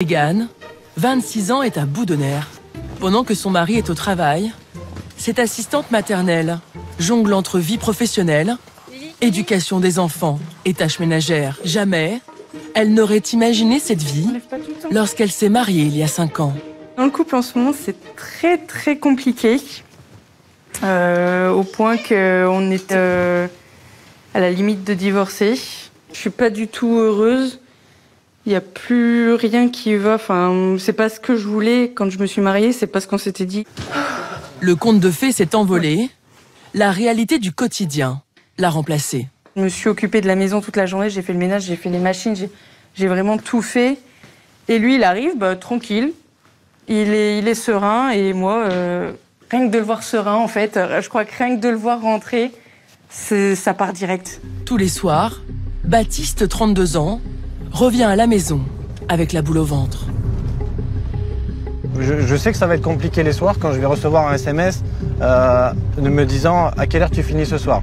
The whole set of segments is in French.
Megan, 26 ans, est à bout de nerfs. Pendant que son mari est au travail, cette assistante maternelle jongle entre vie professionnelle, éducation des enfants et tâches ménagères. Jamais elle n'aurait imaginé cette vie lorsqu'elle s'est mariée il y a 5 ans. Dans le couple en ce moment, c'est très compliqué, au point qu'on est à la limite de divorcer. Je suis pas du tout heureuse. Il n'y a plus rien qui va. Enfin, c'est pas ce que je voulais quand je me suis mariée, c'est pas ce qu'on s'était dit. Le conte de fées s'est envolé. La réalité du quotidien l'a remplacé. Je me suis occupée de la maison toute la journée, j'ai fait le ménage, j'ai fait les machines, j'ai vraiment tout fait. Et lui, il arrive, tranquille. Il est serein et moi, rien que de le voir serein, en fait, je crois que rien que de le voir rentrer, ça part direct. Tous les soirs, Baptiste, 32 ans, revient à la maison avec la boule au ventre. Je sais que ça va être compliqué les soirs quand je vais recevoir un SMS me disant à quelle heure tu finis ce soir.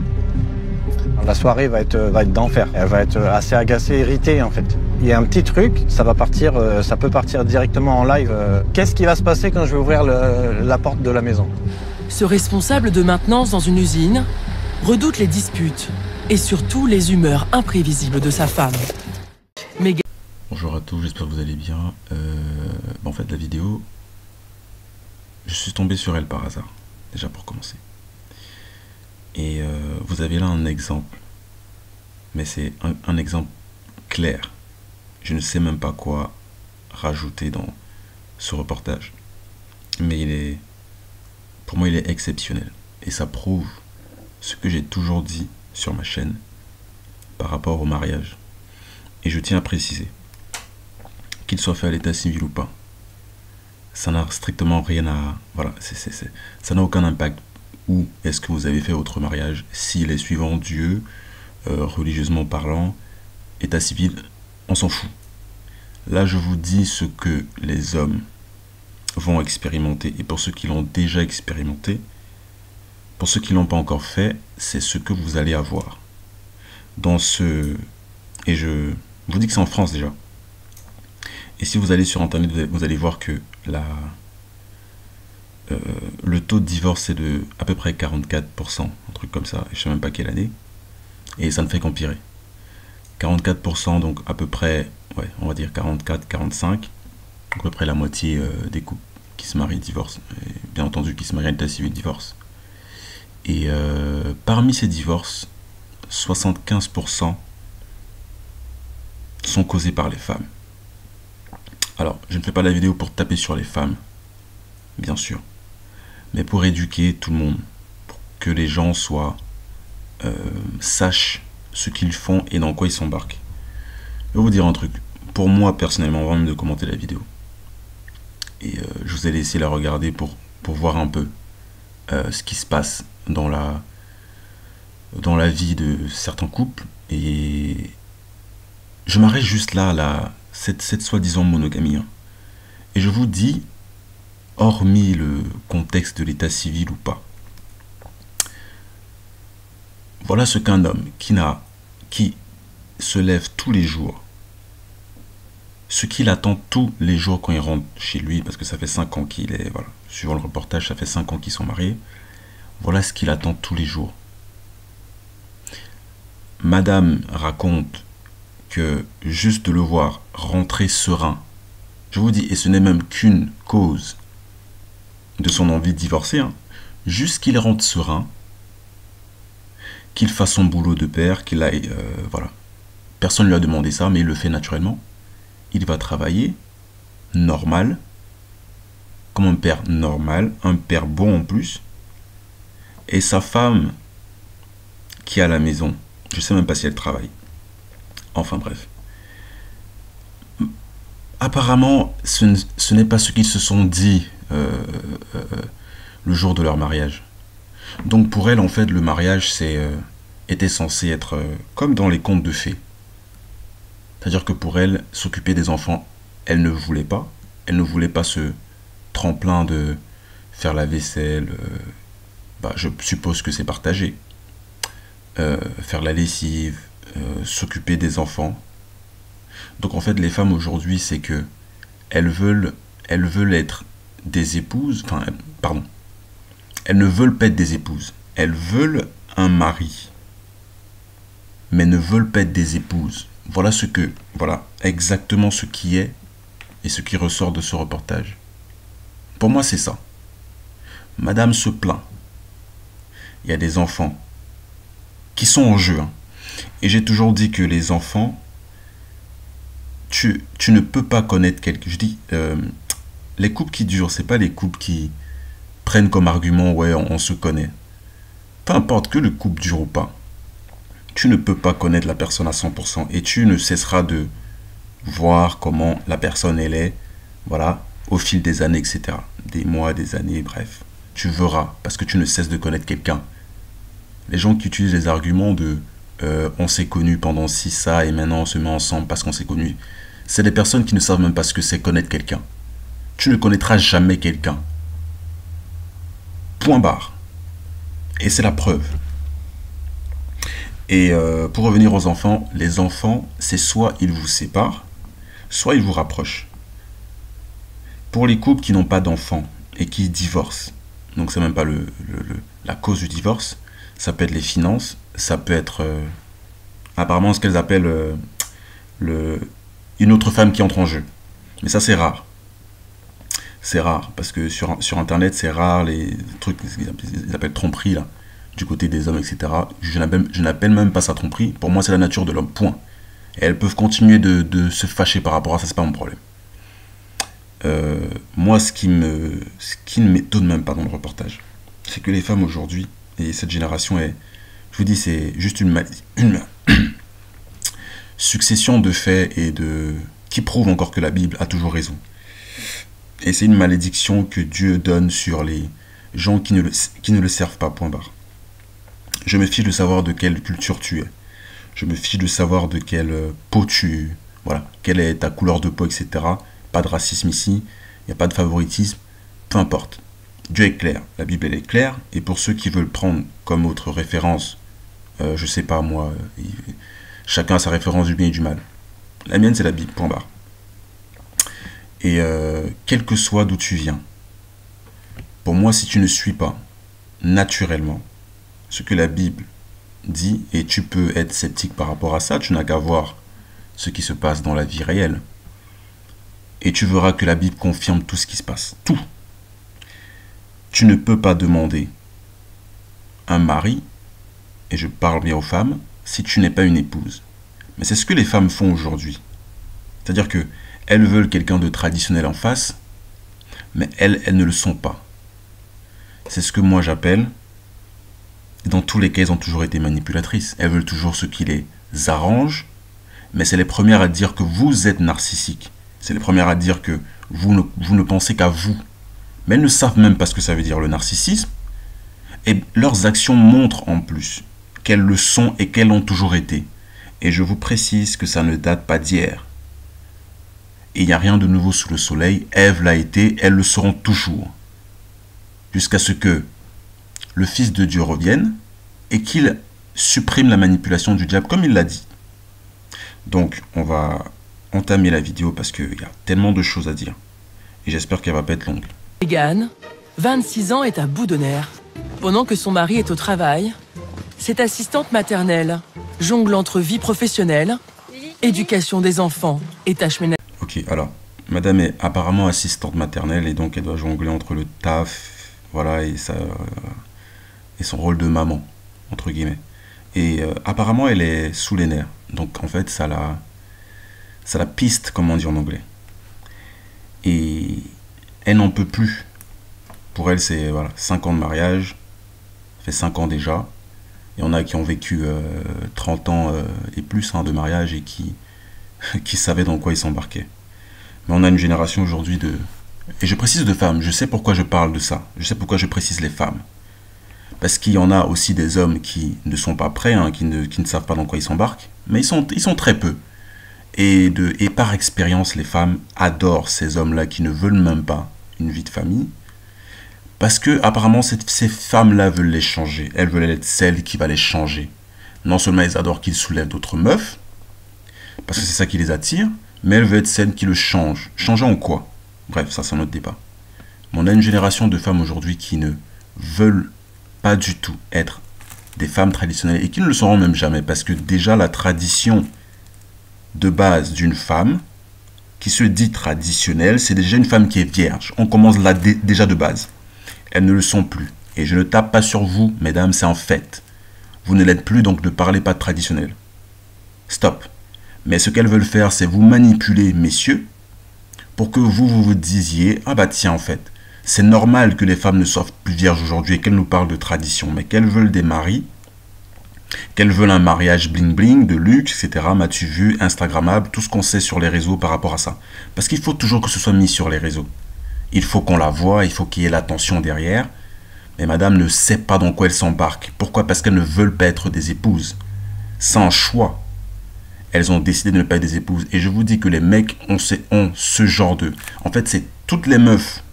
La soirée va être d'enfer. Elle va être assez agacée, irritée en fait. Il y a un petit truc, ça peut partir directement en live. Qu'est-ce qui va se passer quand je vais ouvrir la porte de la maison? Ce responsable de maintenance dans une usine redoute les disputes et surtout les humeurs imprévisibles de sa femme. Megan... Bonjour à tous, j'espère que vous allez bien. En fait, la vidéo, je suis tombé sur elle par hasard, déjà pour commencer. Et vous avez là un exemple, mais c'est un exemple clair. Je ne sais même pas quoi rajouter dans ce reportage. Mais pour moi, il est exceptionnel. Et ça prouve ce que j'ai toujours dit sur ma chaîne par rapport au mariage. Et je tiens à préciser, qu'il soit fait à l'état civil ou pas, ça n'a strictement rien à... Voilà, ça n'a aucun impact. Où est-ce que vous avez fait votre mariage? S'il est suivant Dieu, religieusement parlant, état civil, on s'en fout. Là, je vous dis ce que les hommes vont expérimenter. Et pour ceux qui l'ont déjà expérimenté, pour ceux qui ne l'ont pas encore fait, c'est ce que vous allez avoir. Et je vous dis que c'est en France déjà. Et si vous allez sur Internet, vous allez voir que le taux de divorce est de à peu près 44%, un truc comme ça, je ne sais même pas quelle année, et ça ne fait qu'empirer. 44%, donc à peu près, ouais, on va dire 44-45, à peu près la moitié des couples qui se marient divorcent, et bien entendu qui se marient à l'état civil divorcent. Et parmi ces divorces, 75% sont causés par les femmes. Alors, je ne fais pas la vidéo pour taper sur les femmes, bien sûr, mais pour éduquer tout le monde, pour que les gens sachent ce qu'ils font et dans quoi ils s'embarquent. Je vais vous dire un truc, pour moi personnellement, avant même de commenter la vidéo, et je vous ai laissé la regarder pour voir un peu ce qui se passe dans la vie de certains couples, et je m'arrête juste là, cette soi-disant monogamie, hein. Et je vous dis, hormis le contexte de l'état civil ou pas, voilà ce qu'un homme qui se lève tous les jours, ce qu'il attend tous les jours quand il rentre chez lui, parce que ça fait 5 ans qu'il est, voilà, suivant le reportage, ça fait 5 ans qu'ils sont mariés, voilà ce qu'il attend tous les jours. Madame raconte que juste de le voir rentrer serein, je vous dis, et ce n'est même qu'une cause de son envie de divorcer, hein, juste qu'il rentre serein, qu'il fasse son boulot de père, qu'il aille, voilà. Personne ne lui a demandé ça, mais il le fait naturellement. Il va travailler normal, comme un père normal, un père bon en plus. Et sa femme, qui est à la maison, je ne sais même pas si elle travaille. Enfin bref. Apparemment, ce n'est pas ce qu'ils se sont dit le jour de leur mariage. Donc pour elle, en fait, le mariage était censé être comme dans les contes de fées. C'est-à-dire que pour elle, s'occuper des enfants, elle ne voulait pas. Elle ne voulait pas ce tremplin de faire la vaisselle. Je suppose que c'est partagé. Faire la lessive, s'occuper des enfants. Donc en fait, les femmes aujourd'hui, c'est que elles veulent être des épouses, enfin, pardon, elles ne veulent pas être des épouses, elles veulent un mari, mais ne veulent pas être des épouses. Voilà exactement ce qui est et ce qui ressort de ce reportage. Pour moi, c'est ça. Madame se plaint. Il y a des enfants qui sont en jeu. Hein. Et j'ai toujours dit que les enfants, tu ne peux pas connaître quelqu'un. Je dis, les couples qui durent, c'est pas les couples qui prennent comme argument, ouais, on se connaît. Peu importe que le couple dure ou pas. Tu ne peux pas connaître la personne à 100% et tu ne cesseras de voir comment la personne elle est, voilà, au fil des années, etc. Des mois, des années, bref. Tu verras, parce que tu ne cesses de connaître quelqu'un. Les gens qui utilisent les arguments de on s'est connus pendant ci, ça, et maintenant on se met ensemble parce qu'on s'est connus, c'est des personnes qui ne savent même pas ce que c'est connaître quelqu'un. Tu ne connaîtras jamais quelqu'un. Point barre. Et c'est la preuve. Et pour revenir aux enfants, les enfants, c'est soit ils vous séparent, soit ils vous rapprochent. Pour les couples qui n'ont pas d'enfants et qui divorcent, donc c'est même pas la cause du divorce, ça peut être les finances, ça peut être apparemment ce qu'elles appellent une autre femme qui entre en jeu. Mais ça c'est rare. C'est rare, parce que sur internet c'est rare les trucs qu'ils appellent tromperie là, du côté des hommes, etc. Je n'appelle même pas ça tromperie, pour moi c'est la nature de l'homme, point. Et elles peuvent continuer de se fâcher par rapport à ça, c'est pas mon problème. Moi ce qui ne m'étonne même pas dans le reportage, c'est que les femmes aujourd'hui, et cette génération est, je vous dis, c'est juste une succession de faits et qui prouvent encore que la Bible a toujours raison. Et c'est une malédiction que Dieu donne sur les gens qui ne le servent pas, point barre. Je me fiche de savoir de quelle culture tu es. Je me fiche de savoir de quelle peau voilà, quelle est ta couleur de peau, etc. Pas de racisme ici, il n'y a pas de favoritisme, peu importe. Dieu est clair, la Bible elle est claire, et pour ceux qui veulent prendre comme autre référence, je sais pas moi, chacun a sa référence du bien et du mal. La mienne c'est la Bible, point barre. Et quel que soit d'où tu viens, pour moi si tu ne suis pas naturellement ce que la Bible dit, et tu peux être sceptique par rapport à ça, tu n'as qu'à voir ce qui se passe dans la vie réelle. Et tu verras que la Bible confirme tout ce qui se passe, tout. Tu ne peux pas demander un mari, et je parle bien aux femmes, si tu n'es pas une épouse. Mais c'est ce que les femmes font aujourd'hui. C'est-à-dire que elles veulent quelqu'un de traditionnel en face, mais elles ne le sont pas. C'est ce que moi j'appelle, dans tous les cas, elles ont toujours été manipulatrices. Elles veulent toujours ce qui les arrange, mais c'est les premières à dire que vous êtes narcissique. C'est les premières à dire que vous ne pensez qu'à vous. Mais elles ne savent même pas ce que ça veut dire le narcissisme. Et leurs actions montrent en plus qu'elles le sont et qu'elles l'ont toujours été. Et je vous précise que ça ne date pas d'hier. Et il n'y a rien de nouveau sous le soleil. Ève l'a été, elles le seront toujours. Jusqu'à ce que le Fils de Dieu revienne et qu'il supprime la manipulation du diable, comme il l'a dit. Donc, on va entamer la vidéo parce qu'il y a tellement de choses à dire. Et j'espère qu'elle va pas être longue. Megan, 26 ans, est à bout de nerfs. Pendant que son mari est au travail, cette assistante maternelle jongle entre vie professionnelle, éducation des enfants et tâches ménagères. Ok, alors, madame est apparemment assistante maternelle et donc elle doit jongler entre le taf, voilà, et son rôle de maman, entre guillemets. Et apparemment, elle est sous les nerfs. Donc, en fait, ça la piste, comme on dit en anglais. Et elle n'en peut plus. Pour elle, c'est 5 ans de mariage. Ça fait 5 ans déjà. Il y en a qui ont vécu 30 ans et plus de mariage et qui savaient dans quoi ils s'embarquaient. Mais on a une génération aujourd'hui de... Et je précise de femmes, je sais pourquoi je parle de ça. Je sais pourquoi je précise les femmes. Parce qu'il y en a aussi des hommes qui ne sont pas prêts, qui ne savent pas dans quoi ils s'embarquent. Mais ils sont très peu. Et par expérience, les femmes adorent ces hommes-là qui ne veulent même pas une vie de famille. Parce que apparemment ces femmes-là veulent les changer. Elles veulent être celles qui va les changer. Non seulement elles adorent qu'ils soulèvent d'autres meufs, parce que c'est ça qui les attire, mais elle veut être celle qui le change. Changeant en quoi? Bref, ça c'est un autre débat. Mais on a une génération de femmes aujourd'hui qui ne veulent pas du tout être des femmes traditionnelles et qui ne le seront même jamais parce que déjà la tradition de base d'une femme qui se dit traditionnelle, c'est déjà une femme qui est vierge. On commence là déjà de base. Elles ne le sont plus. Et je ne tape pas sur vous, mesdames, c'est en fait. Vous ne l'êtes plus, donc ne parlez pas de traditionnel. Stop. Mais ce qu'elles veulent faire, c'est vous manipuler, messieurs, pour que vous disiez, ah bah tiens, en fait, c'est normal que les femmes ne soient plus vierges aujourd'hui et qu'elles nous parlent de tradition, mais qu'elles veulent des maris, qu'elles veulent un mariage bling-bling, de luxe, etc. M'as-tu vu, Instagrammable, tout ce qu'on sait sur les réseaux par rapport à ça. Parce qu'il faut toujours que ce soit mis sur les réseaux. Il faut qu'on la voie, il faut qu'il y ait l'attention derrière. Mais madame ne sait pas dans quoi elle s'embarque. Pourquoi? Parce qu'elles ne veulent pas être des épouses. C'est un choix. Elles ont décidé de ne pas être des épouses. Et je vous dis que les mecs ont ce genre de... En fait, c'est toutes les meufs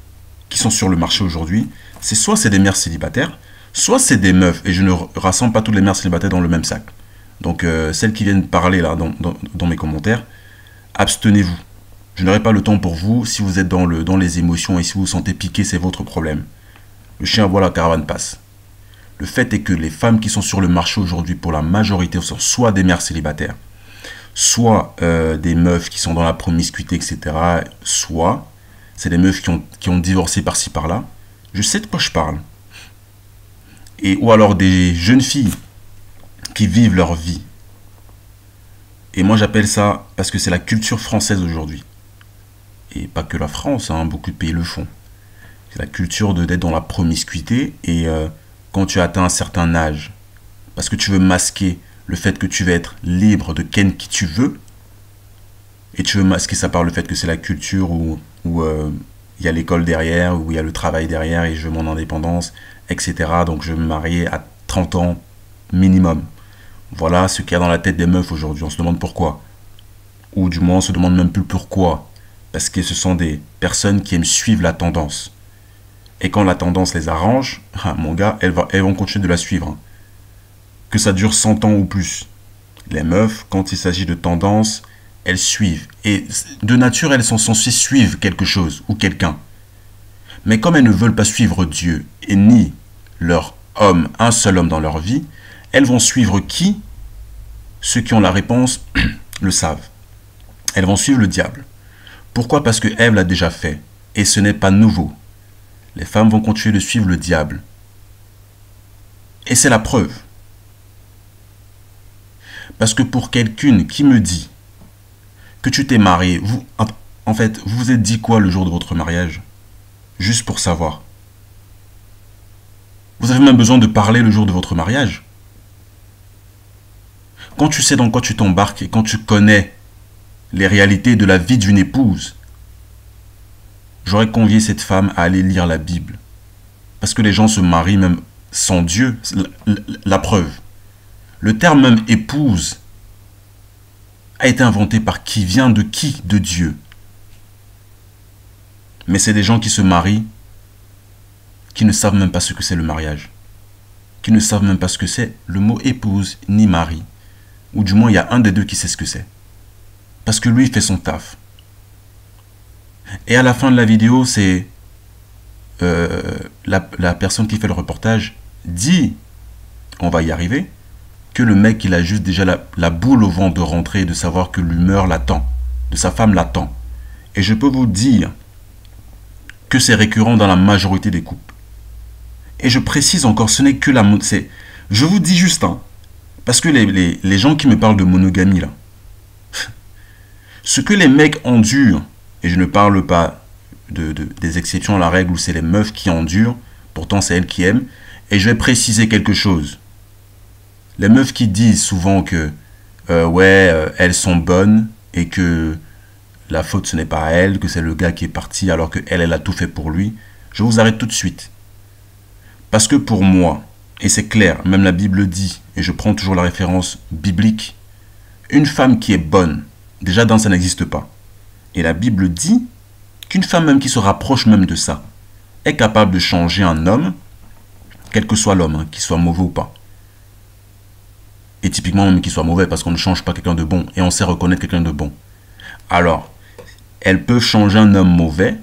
qui sont sur le marché aujourd'hui. C'est soit c'est des mères célibataires, soit c'est des meufs. Et je ne rassemble pas toutes les mères célibataires dans le même sac. Donc, celles qui viennent parler là dans mes commentaires, abstenez-vous. Je n'aurai pas le temps pour vous. Si vous êtes dans les émotions et si vous vous sentez piqué, c'est votre problème. Le chien aboie, la caravane passe. Le fait est que les femmes qui sont sur le marché aujourd'hui, pour la majorité, sont soit des mères célibataires, soit des meufs qui sont dans la promiscuité, etc. Soit c'est des meufs qui ont divorcé par-ci par-là. Je sais de quoi je parle. Ou alors des jeunes filles qui vivent leur vie. Et moi j'appelle ça, parce que c'est la culture française aujourd'hui. Et pas que la France, hein, beaucoup de pays le font. C'est la culture d'être dans la promiscuité et quand tu atteins un certain âge, parce que tu veux masquer le fait que tu veux être libre de ken qui tu veux, et tu veux masquer ça par le fait que c'est la culture où il y a l'école derrière, où il y a le travail derrière et je veux mon indépendance, etc. Donc je veux me marier à 30 ans minimum. Voilà ce qu'il y a dans la tête des meufs aujourd'hui. On se demande pourquoi. Ou du moins on se demande même plus pourquoi. Parce que ce sont des personnes qui aiment suivre la tendance. Et quand la tendance les arrange, mon gars, elles vont continuer de la suivre. Hein. Que ça dure 100 ans ou plus. Les meufs, quand il s'agit de tendance, elles suivent. Et de nature, elles sont censées suivre quelque chose ou quelqu'un. Mais comme elles ne veulent pas suivre Dieu et ni leur homme, un seul homme dans leur vie, elles vont suivre qui? Ceux qui ont la réponse le savent. Elles vont suivre le diable. Pourquoi? Parce que Ève l'a déjà fait. Et ce n'est pas nouveau. Les femmes vont continuer de suivre le diable. Et c'est la preuve. Parce que pour quelqu'une qui me dit que tu t'es marié, en fait, vous vous êtes dit quoi le jour de votre mariage? Juste pour savoir. Vous avez même besoin de parler le jour de votre mariage. Quand tu sais dans quoi tu t'embarques et quand tu connais les réalités de la vie d'une épouse, j'aurais convié cette femme à aller lire la Bible. Parce que les gens se marient même sans Dieu. La preuve. Le terme même épouse a été inventé par qui? Vient de qui? De Dieu. Mais c'est des gens qui se marient qui ne savent même pas ce que c'est le mariage. Qui ne savent même pas ce que c'est le mot épouse ni mari. Ou du moins il y a un des deux qui sait ce que c'est. Parce que lui il fait son taf. Et à la fin de la vidéo, c'est la personne qui fait le reportage dit, on va y arriver, que le mec il a juste déjà la boule au ventre de rentrer et de savoir que l'humeur l'attend, de sa femme l'attend. Et je peux vous dire que c'est récurrent dans la majorité des couples. Et je précise encore, ce n'est que la... Je vous dis juste, hein, parce que les gens qui me parlent de monogamie, là, ce que les mecs endurent, et je ne parle pas des exceptions à la règle où c'est les meufs qui endurent, pourtant c'est elles qui aiment, et je vais préciser quelque chose. Les meufs qui disent souvent que elles sont bonnes et que la faute ce n'est pas à elles, que c'est le gars qui est parti alors que elle a tout fait pour lui, je vous arrête tout de suite. Parce que pour moi, et c'est clair, même la Bible dit, et je prends toujours la référence biblique, une femme qui est bonne, déjà ça n'existe pas. Et la Bible dit qu'une femme même qui se rapproche même de ça est capable de changer un homme, quel que soit l'homme, hein, qu'il soit mauvais ou pas. Et typiquement même qu'il soit mauvais parce qu'on ne change pas quelqu'un de bon et on sait reconnaître quelqu'un de bon. Alors, elles peuvent changer un homme mauvais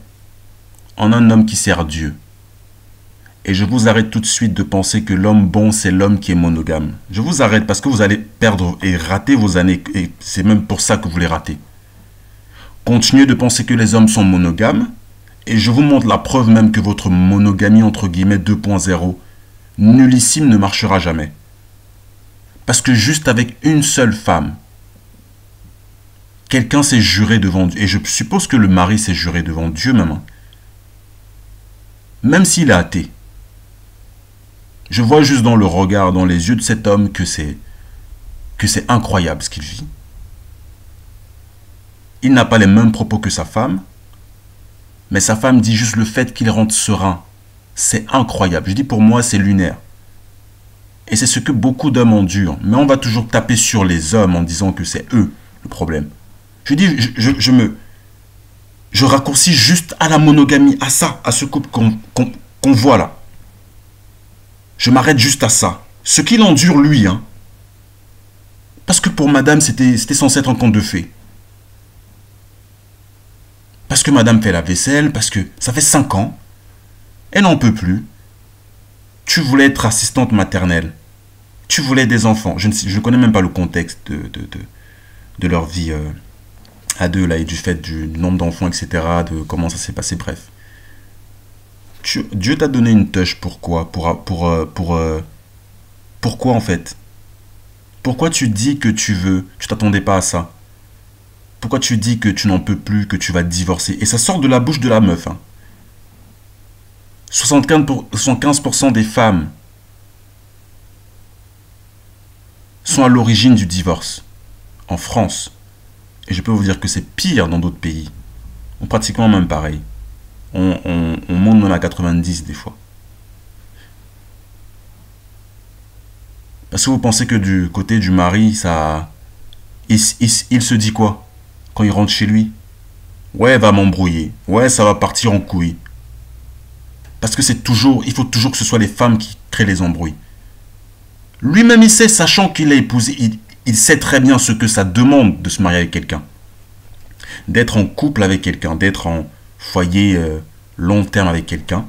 en un homme qui sert Dieu. Et je vous arrête tout de suite de penser que l'homme bon, c'est l'homme qui est monogame. Je vous arrête parce que vous allez perdre et rater vos années. Et c'est même pour ça que vous les ratez. Continuez de penser que les hommes sont monogames. Et je vous montre la preuve même que votre monogamie, entre guillemets, 2.0, nullissime, ne marchera jamais. Parce que juste avec une seule femme, quelqu'un s'est juré devant Dieu. Et je suppose que le mari s'est juré devant Dieu même. Même s'il est athée. Je vois juste dans le regard, dans les yeux de cet homme que c'est incroyable ce qu'il vit. Il n'a pas les mêmes propos que sa femme. Mais sa femme dit juste le fait qu'il rentre serein. C'est incroyable. Je dis pour moi, c'est lunaire. Et c'est ce que beaucoup d'hommes endurent. Mais on va toujours taper sur les hommes en disant que c'est eux le problème. Je dis, je raccourcis juste à la monogamie, à ça, à ce couple qu'on voit là. Je m'arrête juste à ça. Ce qu'il endure lui, hein. Parce que pour madame, c'était censé être un conte de fées. Parce que madame fait la vaisselle, parce que ça fait 5 ans. Elle n'en peut plus. Tu voulais être assistante maternelle. Tu voulais des enfants. Je ne connais même pas le contexte de leur vie à deux, là, et du fait du nombre d'enfants, etc., de comment ça s'est passé, bref. Dieu t'a donné une touche, pourquoi pourquoi en fait? Pourquoi tu dis que tu t'attendais pas à ça? Pourquoi tu dis que tu n'en peux plus, que tu vas te divorcer? Et ça sort de la bouche de la meuf. Hein. 75% des femmes sont à l'origine du divorce en France. Et je peux vous dire que c'est pire dans d'autres pays. Ou pratiquement même pareil. On monte même à 90 des fois. Parce que vous pensez que du côté du mari, ça, il se dit quoi quand il rentre chez lui? Ouais, elle va m'embrouiller. Ouais, ça va partir en couille. Parce que il faut toujours que ce soit les femmes qui créent les embrouilles. Lui-même, il sait, sachant qu'il a épousé, il sait très bien ce que ça demande de se marier avec quelqu'un. D'être en couple avec quelqu'un, d'être en foyer long terme avec quelqu'un.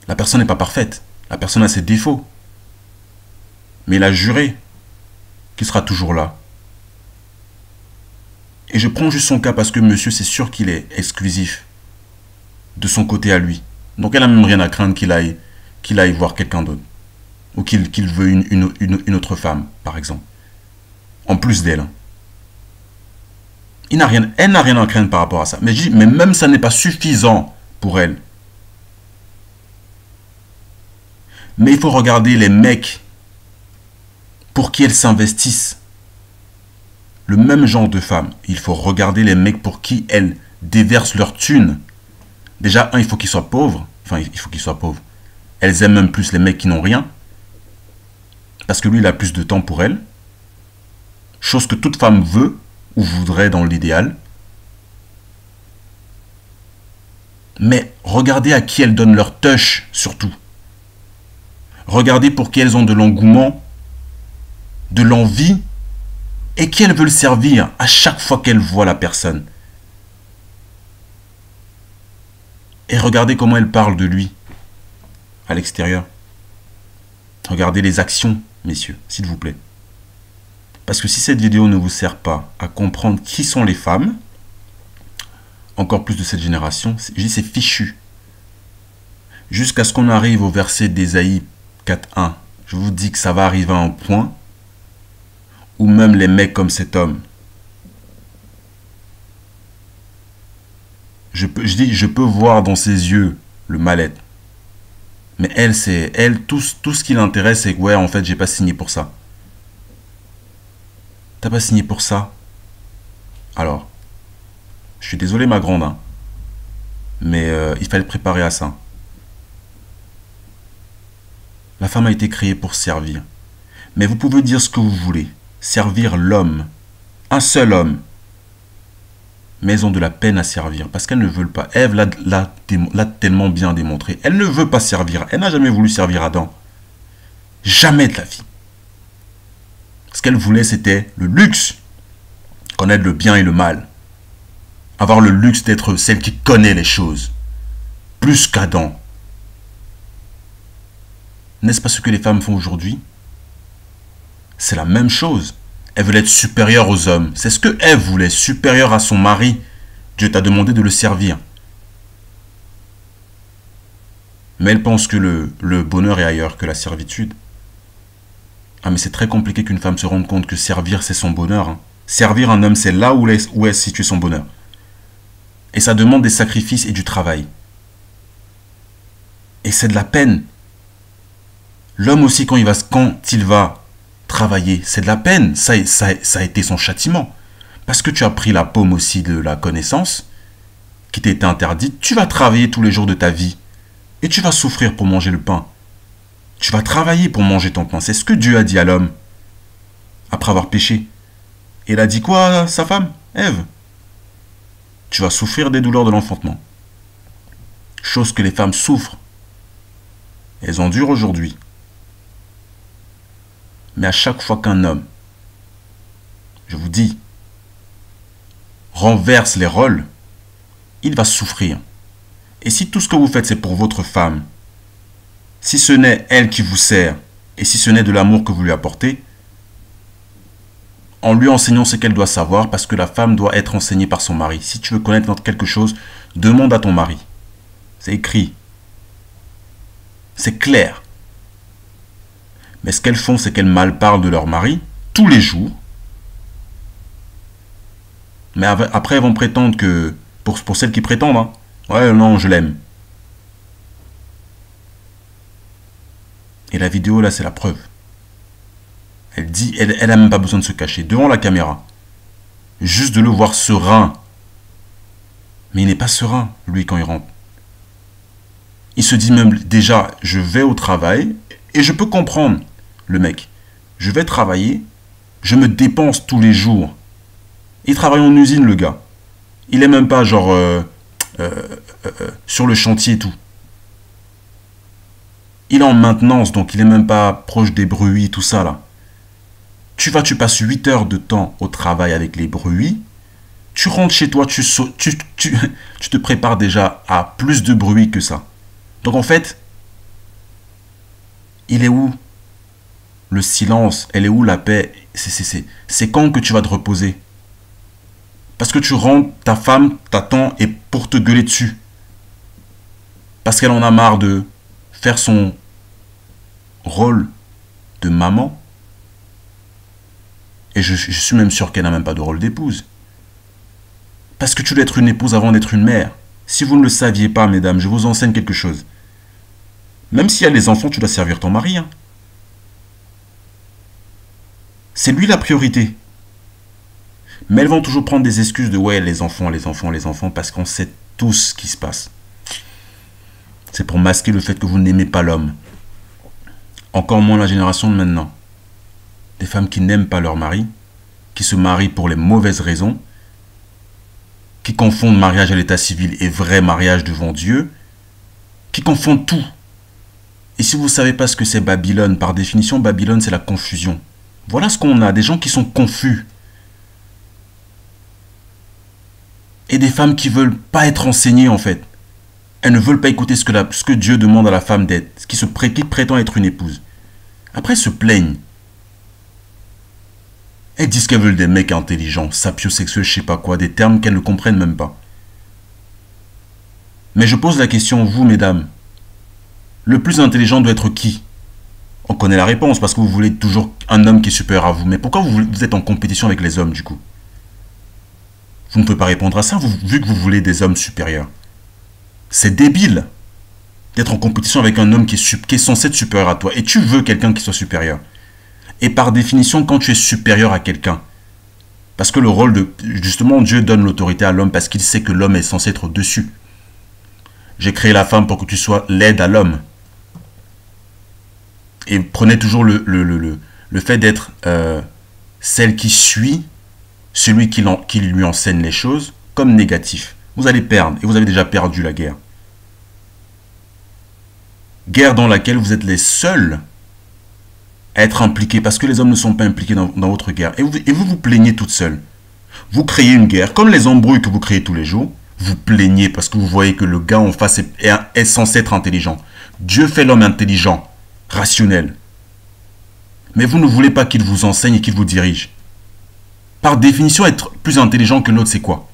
La personne n'est pas parfaite. La personne a ses défauts. Mais il a juré qu'il sera toujours là. Et je prends juste son cas parce que monsieur, c'est sûr qu'il est exclusif de son côté à lui. Donc elle n'a même rien à craindre qu'il aille voir quelqu'un d'autre. Ou qu'il veut une autre femme, par exemple. En plus d'elle. Elle n'a rien à craindre par rapport à ça. Mais je dis, mais même ça n'est pas suffisant pour elle. Mais il faut regarder les mecs pour qui elles s'investissent. Le même genre de femmes. Il faut regarder les mecs pour qui elles déversent leur thune. Déjà, il faut qu'ils soient pauvres. Enfin, il faut qu'ils soient pauvres. Elles aiment même plus les mecs qui n'ont rien. Parce que lui, il a plus de temps pour elles. Chose que toute femme veut ou voudrait dans l'idéal. Mais regardez à qui elles donnent leur touch, surtout. Regardez pour qui elles ont de l'engouement, de l'envie, et qui elles veulent servir à chaque fois qu'elles voient la personne. Et regardez comment elles parlent de lui à l'extérieur. Regardez les actions, messieurs, s'il vous plaît. Parce que si cette vidéo ne vous sert pas à comprendre qui sont les femmes, encore plus de cette génération, je dis c'est fichu. Jusqu'à ce qu'on arrive au verset d'Ésaïe 4.1, je vous dis que ça va arriver à un point où même les mecs comme cet homme, je peux voir dans ses yeux le mal-être. Mais elle, tout ce qui l'intéresse, c'est que ouais, en fait, j'ai pas signé pour ça. T'as pas signé pour ça? Alors, je suis désolé ma grande, hein, mais il fallait préparer à ça. La femme a été créée pour servir. Mais vous pouvez dire ce que vous voulez. Servir l'homme. Un seul homme. Mais elles ont de la peine à servir parce qu'elles ne veulent pas. Ève l'a tellement bien démontré. Elle ne veut pas servir. Elle n'a jamais voulu servir Adam. Jamais de la vie. Ce qu'elle voulait, c'était le luxe. connaître le bien et le mal, avoir le luxe d'être celle qui connaît les choses, plus qu'Adam. N'est-ce pas ce que les femmes font aujourd'hui? C'est la même chose. Elles veulent être supérieures aux hommes. C'est ce que Ève voulait, supérieure à son mari. Dieu t'a demandé de le servir. Mais elle pense que le bonheur est ailleurs que la servitude. Ah mais c'est très compliqué qu'une femme se rende compte que servir c'est son bonheur. Hein. Servir un homme c'est là où est situé son bonheur. Et ça demande des sacrifices et du travail. Et c'est de la peine. L'homme aussi quand il va travailler, c'est de la peine. Ça a été son châtiment. Parce que tu as pris la pomme aussi de la connaissance qui t'était interdite. Tu vas travailler tous les jours de ta vie. Et tu vas souffrir pour manger le pain. Tu vas travailler pour manger ton pain. C'est ce que Dieu a dit à l'homme. Après avoir péché. Et il a dit quoi à sa femme, Ève? Tu vas souffrir des douleurs de l'enfantement. Chose que les femmes souffrent. Elles endurent aujourd'hui. Mais à chaque fois qu'un homme, je vous dis, renverse les rôles, il va souffrir. Et si tout ce que vous faites, c'est pour votre femme, si ce n'est elle qui vous sert, et si ce n'est de l'amour que vous lui apportez, en lui enseignant ce qu'elle doit savoir, parce que la femme doit être enseignée par son mari. Si tu veux connaître quelque chose, demande à ton mari. C'est écrit. C'est clair. Mais ce qu'elles font, c'est qu'elles malparlent de leur mari tous les jours. Mais après, elles vont prétendre que, pour celles qui prétendent, hein, ouais, non, je l'aime. Et la vidéo, là, c'est la preuve. Elle dit, elle n'a même pas besoin de se cacher devant la caméra. Juste de le voir serein. Mais il n'est pas serein, lui, quand il rentre. Il se dit même, déjà, je vais au travail, et je peux comprendre, le mec. Je vais travailler, je me dépense tous les jours. Il travaille en usine, le gars. Il n'est même pas, genre... sur le chantier et tout. Il est en maintenance, donc il n'est même pas proche des bruits, tout ça là. Tu passes 8 heures de temps au travail avec les bruits. Tu rentres chez toi, tu te prépares déjà à plus de bruit que ça. Donc en fait, il est où le silence? Elle est où la paix? C'est quand que tu vas te reposer? Parce que tu rentres, ta femme t'attend et pour te gueuler dessus. Parce qu'elle en a marre de faire son rôle de maman. Et je suis même sûr qu'elle n'a même pas de rôle d'épouse. Parce que tu dois être une épouse avant d'être une mère. Si vous ne le saviez pas, mesdames, je vous enseigne quelque chose. Même s'il y a les enfants, tu dois servir ton mari. Hein. C'est lui la priorité. Mais elles vont toujours prendre des excuses de « ouais, les enfants, parce qu'on sait tous ce qui se passe. » C'est pour masquer le fait que vous n'aimez pas l'homme. Encore moins la génération de maintenant. Des femmes qui n'aiment pas leur mari, qui se marient pour les mauvaises raisons, qui confondent mariage à l'état civil et vrai mariage devant Dieu, qui confondent tout. Et si vous ne savez pas ce que c'est Babylone, par définition, Babylone, c'est la confusion. Voilà ce qu'on a, des gens qui sont confus. Et des femmes qui ne veulent pas être enseignées, en fait. Elles ne veulent pas écouter ce que Dieu demande à la femme d'être, qui prétend être une épouse. Après, elles se plaignent. Elles disent qu'elles veulent des mecs intelligents, sapiosexuels, je sais pas quoi, des termes qu'elles ne comprennent même pas. Mais je pose la question, vous, mesdames, le plus intelligent doit être qui? On connaît la réponse, parce que vous voulez toujours un homme qui est supérieur à vous. Mais pourquoi vous êtes en compétition avec les hommes, du coup? Vous ne pouvez pas répondre à ça, vu que vous voulez des hommes supérieurs. C'est débile d'être en compétition avec un homme qui est censé être supérieur à toi. Et tu veux quelqu'un qui soit supérieur. Et par définition, quand tu es supérieur à quelqu'un, parce que le rôle de... Justement, Dieu donne l'autorité à l'homme parce qu'il sait que l'homme est censé être au-dessus. J'ai créé la femme pour que tu sois l'aide à l'homme. Et prenez toujours le fait d'être celle qui suit celui qui lui enseigne les choses comme négatif. Vous allez perdre, et vous avez déjà perdu la guerre. Guerre dans laquelle vous êtes les seuls à être impliqués, parce que les hommes ne sont pas impliqués dans votre guerre. Et vous vous plaignez toute seule. Vous créez une guerre, comme les embrouilles que vous créez tous les jours. Vous plaignez parce que vous voyez que le gars en face est censé être intelligent. Dieu fait l'homme intelligent, rationnel. Mais vous ne voulez pas qu'il vous enseigne et qu'il vous dirige. Par définition, être plus intelligent que l'autre, c'est quoi?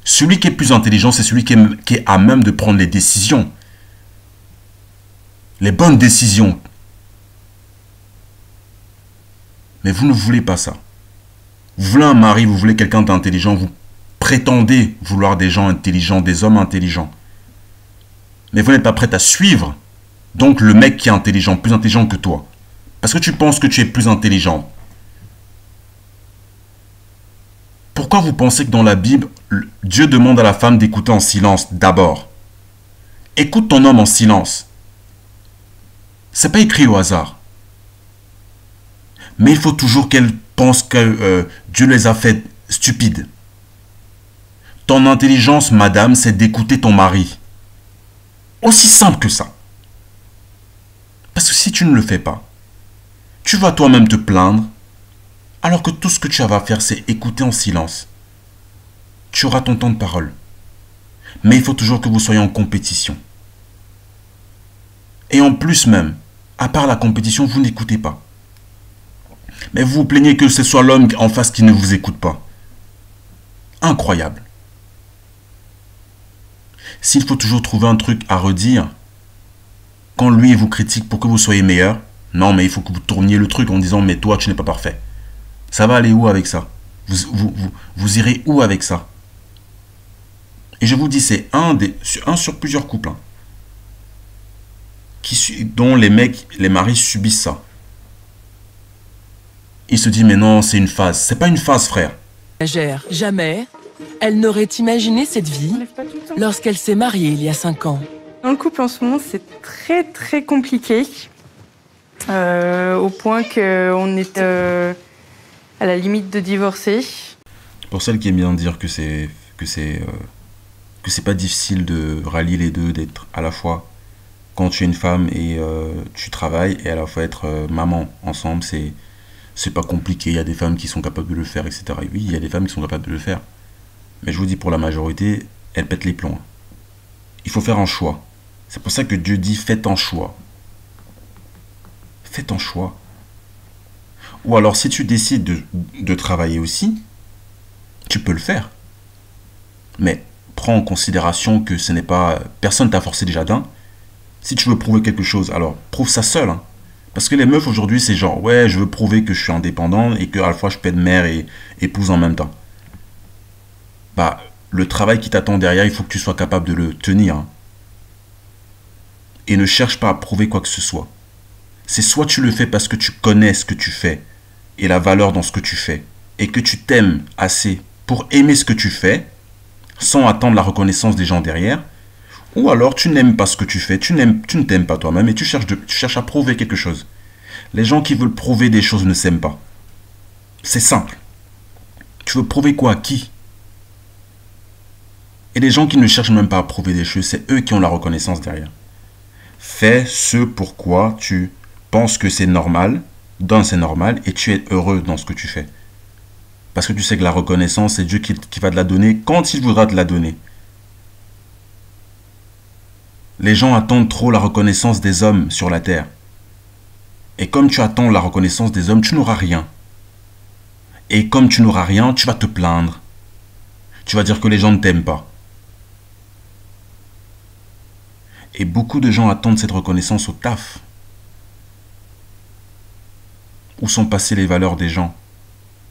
Celui qui est plus intelligent, c'est celui qui est à même de prendre les décisions. Les bonnes décisions. Mais vous ne voulez pas ça. Vous voulez un mari, vous voulez quelqu'un d'intelligent, vous prétendez vouloir des gens intelligents, des hommes intelligents. Mais vous n'êtes pas prêt à suivre donc le mec qui est intelligent, plus intelligent que toi. Parce que tu penses que tu es plus intelligent. Pourquoi vous pensez que dans la Bible, Dieu demande à la femme d'écouter en silence d'abord? Écoute ton homme en silence. C'est pas écrit au hasard. Mais il faut toujours qu'elle pense que Dieu les a fait stupides. Ton intelligence, madame, c'est d'écouter ton mari. Aussi simple que ça. Parce que si tu ne le fais pas, tu vas toi-même te plaindre, alors que tout ce que tu vas faire, c'est écouter en silence. Tu auras ton temps de parole. Mais il faut toujours que vous soyez en compétition. Et en plus même, à part la compétition, vous n'écoutez pas. Mais vous vous plaignez que ce soit l'homme en face qui ne vous écoute pas. Incroyable. S'il faut toujours trouver un truc à redire, quand lui vous critique pour que vous soyez meilleur, non mais il faut que vous tourniez le truc en disant mais toi tu n'es pas parfait. Ça va aller où avec ça? Vous irez où avec ça? Et je vous dis, c'est un sur plusieurs couples hein, dont les maris subissent ça. Il se dit mais non c'est une phase. C'est pas une phase frère. Jamais elle n'aurait imaginé cette vie lorsqu'elle s'est mariée il y a 5 ans. Dans le couple en ce moment, c'est très très compliqué. Au point qu'on est à la limite de divorcer. Pour celles qui aiment bien dire que c'est pas difficile de rallier les deux, d'être à la fois quand tu es une femme et tu travailles et à la fois être maman ensemble, c'est pas compliqué. Il y a des femmes qui sont capables de le faire, etc. Et oui, il y a des femmes qui sont capables de le faire. Mais je vous dis, pour la majorité, elles pètent les plombs. Il faut faire un choix. C'est pour ça que Dieu dit, faites un choix. Fais ton choix. Ou alors, si tu décides de travailler aussi, tu peux le faire. Mais prends en considération que ce n'est pas... Personne t'a forcé déjà d'un. Si tu veux prouver quelque chose, alors prouve ça seul. Hein. Parce que les meufs aujourd'hui, c'est genre, ouais, je veux prouver que je suis indépendant et qu'à la fois je peux être mère et épouse en même temps. Bah, le travail qui t'attend derrière, il faut que tu sois capable de le tenir. Hein. Et ne cherche pas à prouver quoi que ce soit. C'est soit tu le fais parce que tu connais ce que tu fais et la valeur dans ce que tu fais et que tu t'aimes assez pour aimer ce que tu fais sans attendre la reconnaissance des gens derrière, ou alors tu n'aimes pas ce que tu fais, tu ne t'aimes pas toi-même et tu cherches à prouver quelque chose. Les gens qui veulent prouver des choses ne s'aiment pas. C'est simple. Tu veux prouver quoi à qui? Et les gens qui ne cherchent même pas à prouver des choses, c'est eux qui ont la reconnaissance derrière. Fais ce pourquoi tu penses que c'est normal, c'est normal, et tu es heureux dans ce que tu fais. Parce que tu sais que la reconnaissance, c'est Dieu qui va te la donner quand il voudra te la donner. Les gens attendent trop la reconnaissance des hommes sur la terre. Et comme tu attends la reconnaissance des hommes, tu n'auras rien. Et comme tu n'auras rien, tu vas te plaindre. Tu vas dire que les gens ne t'aiment pas. Et beaucoup de gens attendent cette reconnaissance au taf. Où sont passées les valeurs des gens?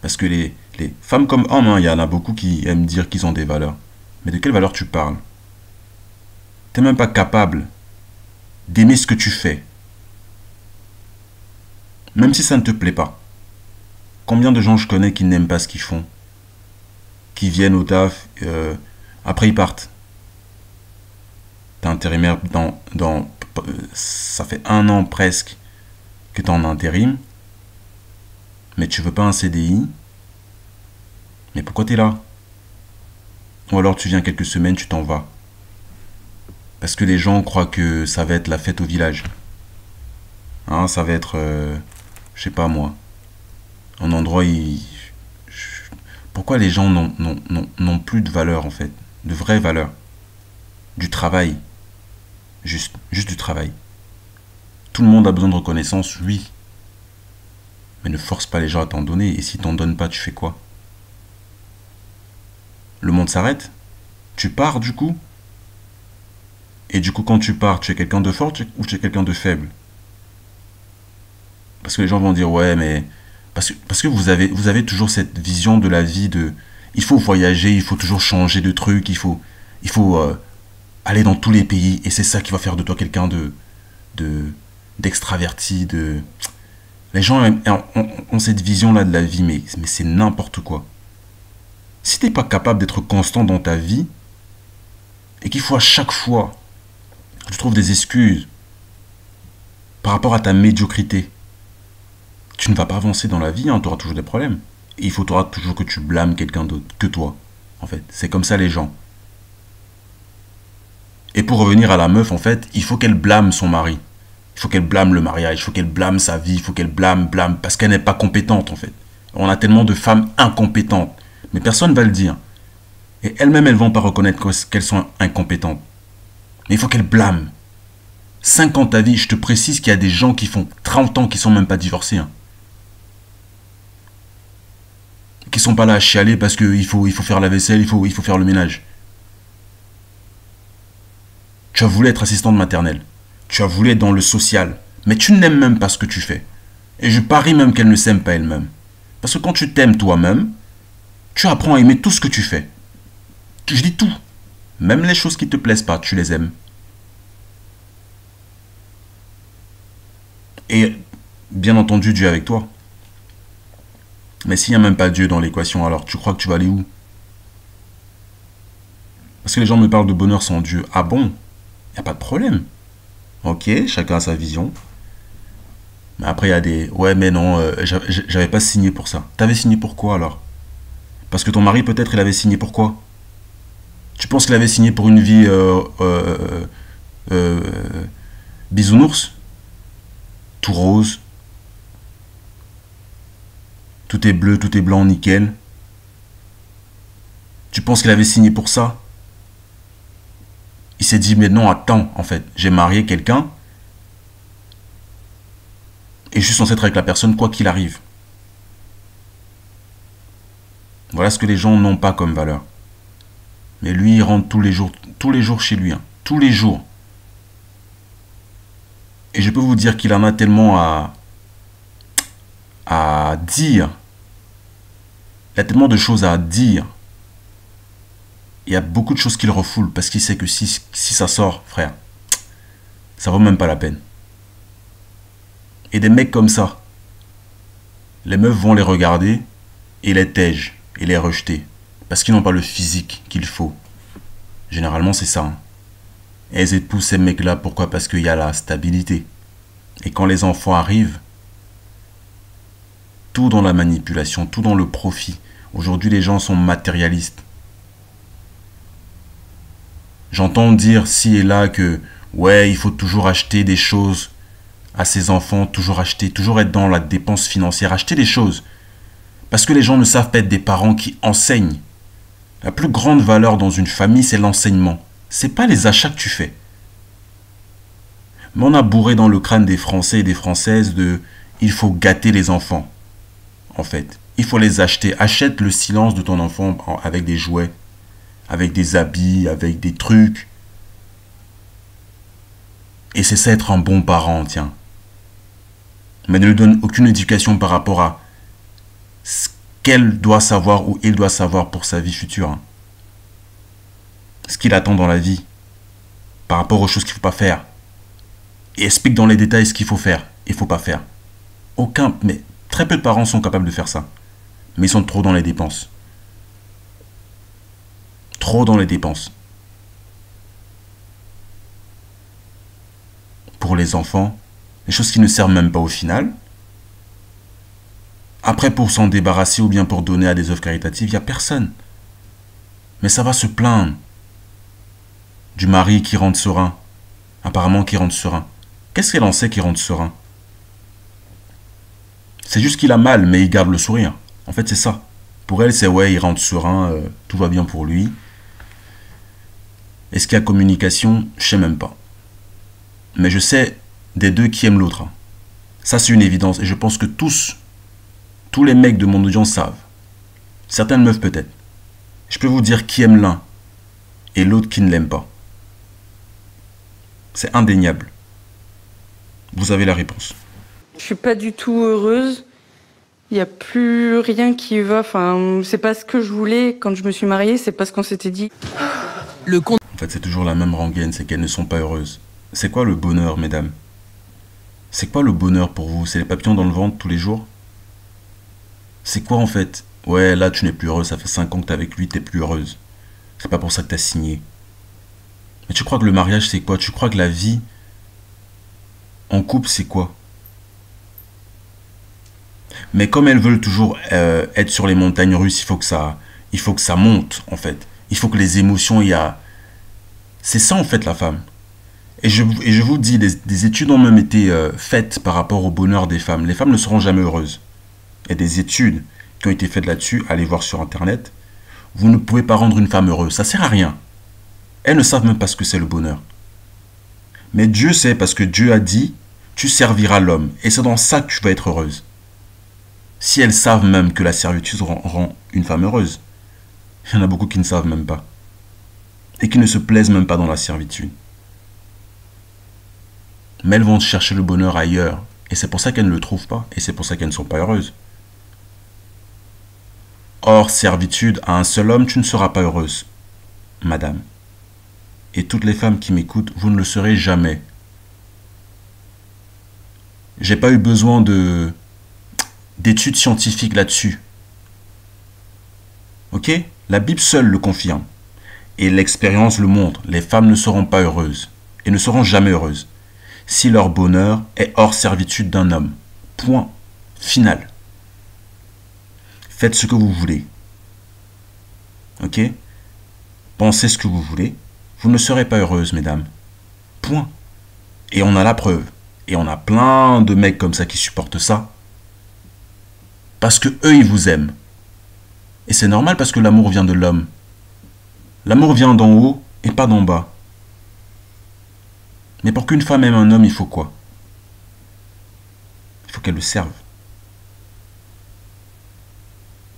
Parce que les femmes comme hommes, hein, il y en a beaucoup qui aiment dire qu'ils ont des valeurs. Mais de quelles valeurs tu parles? Tu n'es même pas capable d'aimer ce que tu fais. Même si ça ne te plaît pas. Combien de gens je connais qui n'aiment pas ce qu'ils font? Qui viennent au taf, après ils partent. T'es intérimaire ça fait 1 an presque que tu es en intérim. Mais tu veux pas un CDI. Mais pourquoi tu es là? Ou alors tu viens quelques semaines, tu t'en vas. Parce que les gens croient que ça va être la fête au village. Hein, ça va être, je sais pas moi, un endroit Pourquoi les gens n'ont plus de valeur, en fait, de vraie valeur, du travail, juste du travail. Tout le monde a besoin de reconnaissance, oui. Mais ne force pas les gens à t'en donner. Et si t'en donnes pas, tu fais quoi? Le monde s'arrête? Tu pars du coup? Et du coup, quand tu pars, tu es quelqu'un de fort ou tu es quelqu'un de faible? Parce que les gens vont dire, ouais, mais... Parce que vous avez toujours cette vision de la vie de... Il faut voyager, il faut toujours changer de truc, il faut aller dans tous les pays. Et c'est ça qui va faire de toi quelqu'un d'extraverti, de... Les gens ont cette vision-là de la vie, mais c'est n'importe quoi. Si tu n'es pas capable d'être constant dans ta vie, et qu'il faut à chaque fois que tu trouves des excuses par rapport à ta médiocrité, tu ne vas pas avancer dans la vie, hein, tu auras toujours des problèmes. Et il faudra toujours que tu blâmes quelqu'un d'autre que toi, en fait. C'est comme ça les gens. Et pour revenir à la meuf, en fait, il faut qu'elle blâme son mari. Il faut qu'elle blâme le mariage, il faut qu'elle blâme sa vie, il faut qu'elle blâme, parce qu'elle n'est pas compétente, en fait. On a tellement de femmes incompétentes, mais personne ne va le dire. Et elles-mêmes, elles ne vont pas reconnaître qu'elles sont incompétentes. Mais il faut qu'elles blâment. 5 ans de ta vie, je te précise qu'il y a des gens qui font 30 ans qui ne sont même pas divorcés. Hein. Qui ne sont pas là à chialer parce qu'il faut faire la vaisselle, il faut faire le ménage. Tu as voulu être assistante maternelle. Tu as voulu être dans le social. Mais tu n'aimes même pas ce que tu fais. Et je parie même qu'elle ne s'aime pas elle-même. Parce que quand tu t'aimes toi-même, tu apprends à aimer tout ce que tu fais. Je dis tout. Même les choses qui ne te plaisent pas, tu les aimes. Et bien entendu, Dieu est avec toi. Mais s'il n'y a même pas Dieu dans l'équation, alors tu crois que tu vas aller où? Parce que les gens me parlent de bonheur sans Dieu. Ah bon? Il n'y a pas de problème. Ok, chacun a sa vision. Mais après, il y a des... Ouais, mais non, j'avais pas signé pour ça. T'avais signé pour quoi, alors? Parce que ton mari, peut-être, il avait signé pour quoi? Tu penses qu'il avait signé pour une vie bisounours? Tout rose. Tout est bleu, tout est blanc, nickel. Tu penses qu'il avait signé pour ça? Il s'est dit, mais non, attends, en fait, j'ai marié quelqu'un et je suis censé être avec la personne quoi qu'il arrive. Voilà ce que les gens n'ont pas comme valeur. Mais lui, il rentre tous les jours chez lui, hein, tous les jours. Et je peux vous dire qu'il en a tellement à dire. Il y a tellement de choses à dire. Il y a beaucoup de choses qu'il refoule parce qu'il sait que si ça sort, frère, ça vaut même pas la peine. Et des mecs comme ça, les meufs vont les regarder et les tègent et les rejeter parce qu'ils n'ont pas le physique qu'il faut. Généralement, c'est ça. Hein. Et elles épousent ces mecs-là, pourquoi? Parce qu'il y a la stabilité. Et quand les enfants arrivent, tout dans la manipulation, tout dans le profit. Aujourd'hui, les gens sont matérialistes. J'entends dire ci et là que, ouais, il faut toujours acheter des choses à ses enfants, toujours acheter, toujours être dans la dépense financière, acheter des choses. Parce que les gens ne savent pas être des parents qui enseignent. La plus grande valeur dans une famille, c'est l'enseignement. C'est pas les achats que tu fais. Mais on a bourré dans le crâne des Français et des Françaises de « il faut gâter les enfants ». En fait, il faut les acheter. Achète le silence de ton enfant avec des jouets, avec des habits, avec des trucs. Et c'est ça être un bon parent, tiens. Mais ne lui donne aucune éducation par rapport à ce qu'elle doit savoir ou il doit savoir pour sa vie future. Hein. Ce qu'il attend dans la vie. Par rapport aux choses qu'il ne faut pas faire. Et explique dans les détails ce qu'il faut faire et il ne faut pas faire. Mais très peu de parents sont capables de faire ça. Mais ils sont trop dans les dépenses. Trop dans les dépenses. Pour les enfants, les choses qui ne servent même pas au final. Après, pour s'en débarrasser ou bien pour donner à des œuvres caritatives, il n'y a personne. Mais ça va se plaindre. Du mari qui rentre serein. Apparemment qui rentre serein. Qu'est-ce qu'elle en sait qui rentre serein? C'est juste qu'il a mal, mais il garde le sourire. En fait, c'est ça. Pour elle, c'est ouais, il rentre serein, tout va bien pour lui. Est-ce qu'il y a communication? Je sais même pas. Mais je sais des deux qui aiment l'autre. Hein. Ça, c'est une évidence. Et je pense que tous les mecs de mon audience savent. Certaines meufs peut-être. Je peux vous dire qui aime l'un et l'autre qui ne l'aime pas. C'est indéniable. Vous avez la réponse. Je suis pas du tout heureuse. Il n'y a plus rien qui va. Enfin, c'est pas ce que je voulais quand je me suis mariée. C'est pas ce qu'on s'était dit. En fait, c'est toujours la même rengaine, c'est qu'elles ne sont pas heureuses. C'est quoi le bonheur, mesdames? C'est quoi le bonheur pour vous? C'est les papillons dans le ventre tous les jours? C'est quoi en fait? Ouais, là tu n'es plus heureuse, ça fait 5 ans que t'es avec lui, t'es plus heureuse. C'est pas pour ça que t'as signé. Mais tu crois que le mariage c'est quoi? Tu crois que la vie en couple c'est quoi? Mais comme elles veulent toujours être sur les montagnes russes, il faut que ça monte en fait. Il faut que les émotions, c'est ça en fait la femme. Et je vous dis, des études ont même été faites par rapport au bonheur des femmes. Les femmes ne seront jamais heureuses. Il y a des études qui ont été faites là-dessus, allez voir sur internet. Vous ne pouvez pas rendre une femme heureuse, ça sert à rien. Elles ne savent même pas ce que c'est le bonheur. Mais Dieu sait, parce que Dieu a dit, tu serviras l'homme. Et c'est dans ça que tu vas être heureuse. Si elles savent même que la servitude rend une femme heureuse, il y en a beaucoup qui ne savent même pas. Et qui ne se plaisent même pas dans la servitude. Mais elles vont chercher le bonheur ailleurs. Et c'est pour ça qu'elles ne le trouvent pas. Et c'est pour ça qu'elles ne sont pas heureuses. Or, servitude à un seul homme, tu ne seras pas heureuse, madame. Et toutes les femmes qui m'écoutent, vous ne le serez jamais. J'ai pas eu besoin d'études scientifiques là-dessus. Ok? La Bible seule le confirme. Et l'expérience le montre. Les femmes ne seront pas heureuses. Et ne seront jamais heureuses. Si leur bonheur est hors servitude d'un homme. Point. Final. Faites ce que vous voulez. Ok? Pensez ce que vous voulez. Vous ne serez pas heureuse, mesdames. Point. Et on a la preuve. Et on a plein de mecs comme ça qui supportent ça. Parce que eux, ils vous aiment. Et c'est normal parce que l'amour vient de l'homme. L'amour vient d'en haut et pas d'en bas. Mais pour qu'une femme aime un homme, il faut quoi? Il faut qu'elle le serve.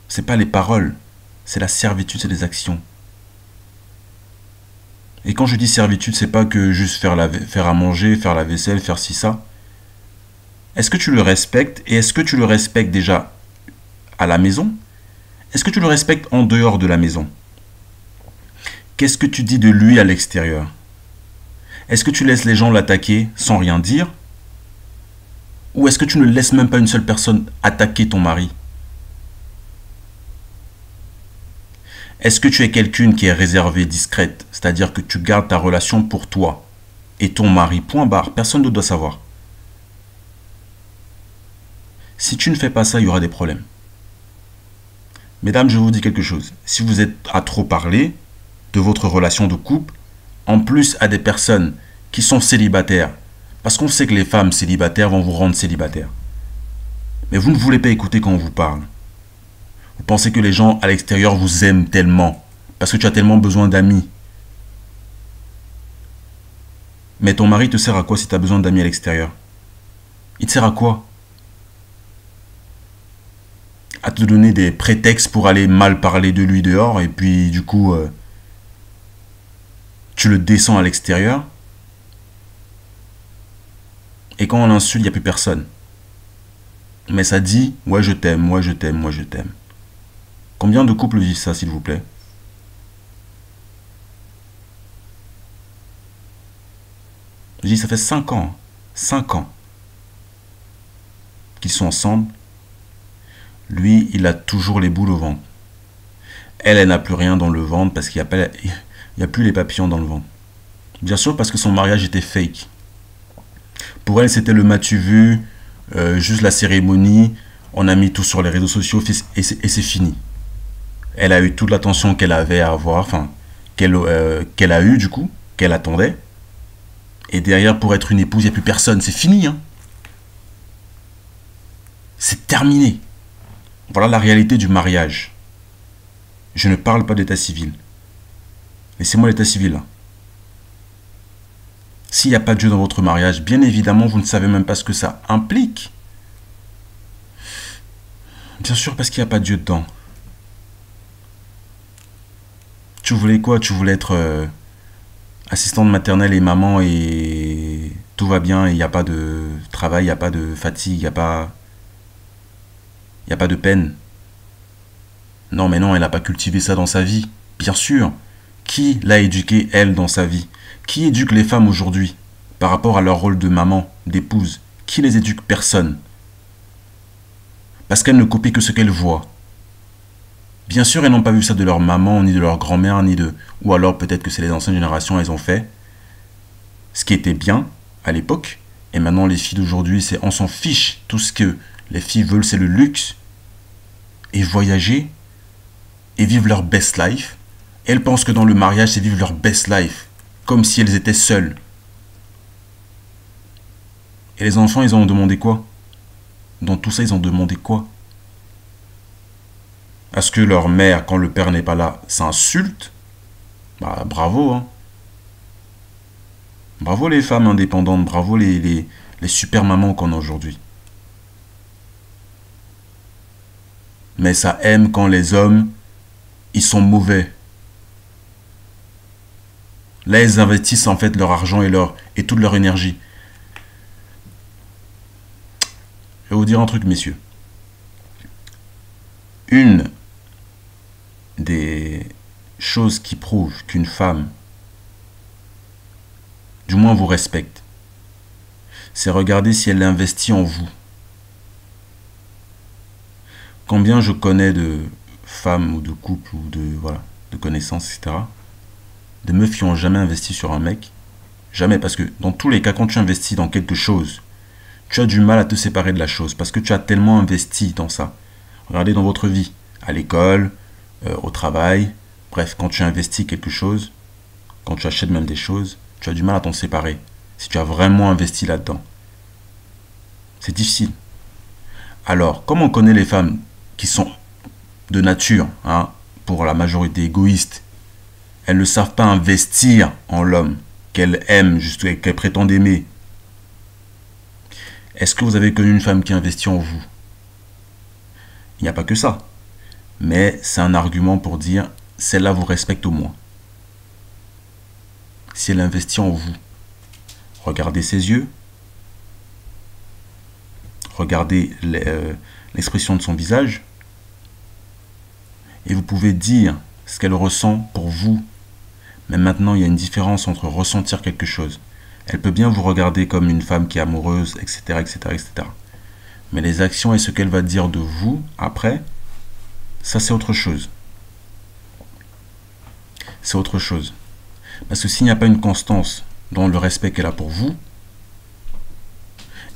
C'est pas les paroles, c'est la servitude, c'est les actions. Et quand je dis servitude, c'est pas que juste faire à manger, faire la vaisselle, faire ci, ça. Est-ce que tu le respectes? Et est-ce que tu le respectes déjà à la maison? Est-ce que tu le respectes en dehors de la maison? Qu'est-ce que tu dis de lui à l'extérieur? Est-ce que tu laisses les gens l'attaquer sans rien dire? Ou est-ce que tu ne laisses même pas une seule personne attaquer ton mari? Est-ce que tu es quelqu'un qui est réservée, discrète? C'est-à-dire que tu gardes ta relation pour toi et ton mari, point barre, personne ne doit savoir. Si tu ne fais pas ça, il y aura des problèmes. Mesdames, je vous dis quelque chose. Si vous êtes à trop parler de votre relation de couple, en plus à des personnes qui sont célibataires, parce qu'on sait que les femmes célibataires vont vous rendre célibataire. Mais vous ne voulez pas écouter quand on vous parle. Vous pensez que les gens à l'extérieur vous aiment tellement, parce que tu as tellement besoin d'amis. Mais ton mari te sert à quoi si tu as besoin d'amis à l'extérieur? Il te sert à quoi? À te donner des prétextes pour aller mal parler de lui dehors, et puis du coup, tu le descends à l'extérieur. Et quand on l'insulte, il n'y a plus personne. Mais ça dit, ouais je t'aime, moi je t'aime, moi je t'aime. Combien de couples vivent ça, s'il vous plaît? Je dis, ça fait 5 ans. 5 ans. Qu'ils sont ensemble. Lui, il a toujours les boules au ventre. Elle n'a plus rien dans le ventre parce qu'il n'y a plus les papillons dans le ventre. Bien sûr, parce que son mariage était fake. Pour elle, c'était le m'as-tu vu, juste la cérémonie. On a mis tout sur les réseaux sociaux et c'est fini. Elle a eu toute l'attention qu'elle avait à avoir, enfin, qu'elle a eu du coup, qu'elle attendait. Et derrière, pour être une épouse, il n'y a plus personne. C'est fini, hein. C'est terminé. Voilà la réalité du mariage. Je ne parle pas d'état civil. Laissez-moi l'état civil là. S'il n'y a pas de Dieu dans votre mariage, bien évidemment, vous ne savez même pas ce que ça implique. Bien sûr, parce qu'il n'y a pas de Dieu dedans. Tu voulais quoi? Tu voulais être assistante maternelle et maman et tout va bien, il n'y a pas de travail, il n'y a pas de fatigue, il n'y a pas de peine. Non, mais non, elle n'a pas cultivé ça dans sa vie. Bien sûr. Qui l'a éduquée, elle, dans sa vie? Qui éduque les femmes aujourd'hui par rapport à leur rôle de maman, d'épouse? Qui les éduque? Personne. Parce qu'elles ne copient que ce qu'elles voient. Bien sûr, elles n'ont pas vu ça de leur maman, ni de leur grand-mère, ni de... Ou alors peut-être que c'est les anciennes générations, elles ont fait ce qui était bien à l'époque. Et maintenant, les filles d'aujourd'hui, c'est on s'en fiche. Tout ce que les filles veulent, c'est le luxe. Et voyager. Et vivre leur best life. Et elles pensent que dans le mariage, c'est vivre leur best life. Comme si elles étaient seules. Et les enfants, ils ont demandé quoi? Dans tout ça, ils ont demandé quoi? Est-ce que leur mère, quand le père n'est pas là, s'insulte? Bah, bravo, hein. Bravo les femmes indépendantes, bravo les super mamans qu'on a aujourd'hui. Mais ça aime quand les hommes, ils sont mauvais. Là, ils investissent en fait leur argent et toute leur énergie. Je vais vous dire un truc, messieurs. Une des choses qui prouvent qu'une femme, du moins vous respecte, c'est regarder si elle investit en vous. Combien je connais de femmes ou de couples ou de connaissances, etc. De meufs qui n'ont jamais investi sur un mec. Jamais, parce que dans tous les cas, quand tu investis dans quelque chose, tu as du mal à te séparer de la chose, parce que tu as tellement investi dans ça. Regardez dans votre vie, à l'école, au travail, bref, quand tu investis quelque chose, quand tu achètes même des choses, tu as du mal à t'en séparer, si tu as vraiment investi là-dedans. C'est difficile. Alors, comme on connaît les femmes qui sont de nature, hein, pour la majorité égoïstes, elles ne savent pas investir en l'homme qu'elles aiment, qu'elles prétendent aimer. Est-ce que vous avez connu une femme qui investit en vous? Il n'y a pas que ça. Mais c'est un argument pour dire, celle-là vous respecte au moins. Si elle investit en vous, regardez ses yeux, regardez l'expression de son visage, et vous pouvez dire ce qu'elle ressent pour vous. Mais maintenant, il y a une différence entre ressentir quelque chose. Elle peut bien vous regarder comme une femme qui est amoureuse, etc., etc., etc. Mais les actions et ce qu'elle va dire de vous, après, ça c'est autre chose. C'est autre chose. Parce que s'il n'y a pas une constance dans le respect qu'elle a pour vous,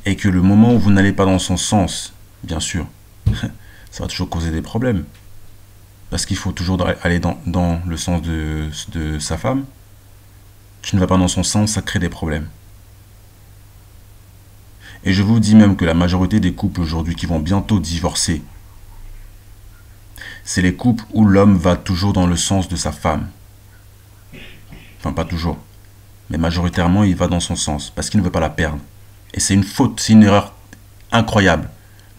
et que le moment où vous n'allez pas dans son sens, bien sûr, ça va toujours causer des problèmes. Parce qu'il faut toujours aller dans le sens de sa femme. Tu ne vas pas dans son sens, ça crée des problèmes. Et je vous dis même que la majorité des couples aujourd'hui qui vont bientôt divorcer, c'est les couples où l'homme va toujours dans le sens de sa femme. Enfin, pas toujours. Mais majoritairement, il va dans son sens. Parce qu'il ne veut pas la perdre. Et c'est une faute, c'est une erreur incroyable.